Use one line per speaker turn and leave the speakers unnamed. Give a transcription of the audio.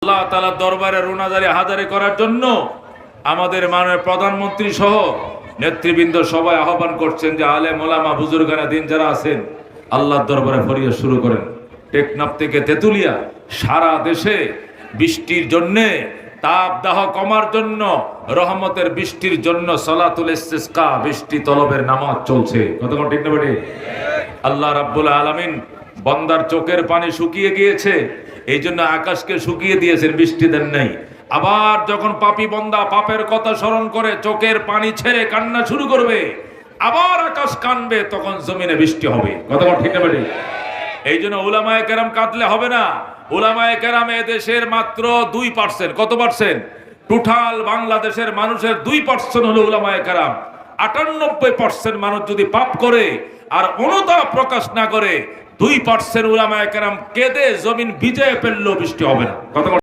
আল্লাহ তাআলার দরবারে রোনাজারি হাজারি করার জন্য আমাদের মাননীয় প্রধানমন্ত্রী সহ নেতৃবৃন্দ সবাই আহ্বান করছেন যে আলেম ওলামা বুজুর্গানা দিন যারা আছেন আল্লাহর দরবারে ফরিয়াদ শুরু করেন। টেকনাফ থেকে তেতুলিয়া সারা দেশে বৃষ্টির জন্য, তাপদাহ কমার জন্য, রহমতের বৃষ্টির জন্য সালাতুল ইস্তিসকা বৃষ্টি তলবের নামাজ চলছে। কতক্ষণ ঠিক না বেটি? আল্লাহ রাব্বুল আলামিন বান্দার চোখের পানি শুকিয়ে গিয়েছে, এই জন্য আকাশকে শুকিয়ে দিয়েছেন, বৃষ্টি দেন নাই। আবার যখন পাপী বান্দা পাপের কথা স্মরণ করে চোখের পানি ছেড়ে কান্না শুরু করবে, আবার আকাশ কানবে, তখন জমিনে বৃষ্টি হবে। কতক্ষণ ঠিক না বেটি? এই জন্য উলামায়ে কেরাম কাঁদলে হবে না। উলামায়ে কেরাম এদেশের মাত্র 2%। কত পার্সেন্ট? টোটাল বাংলাদেশের মানুষের 2% হলো উলামায়ে কেরাম। 98% মানুষ যদি পাপ করে আর অনুতাপ প্রকাশ না করে, 2% উলামায়ে কেরাম কেঁদে জমিন ভিজে ফেললেও বৃষ্টি হবে না। কত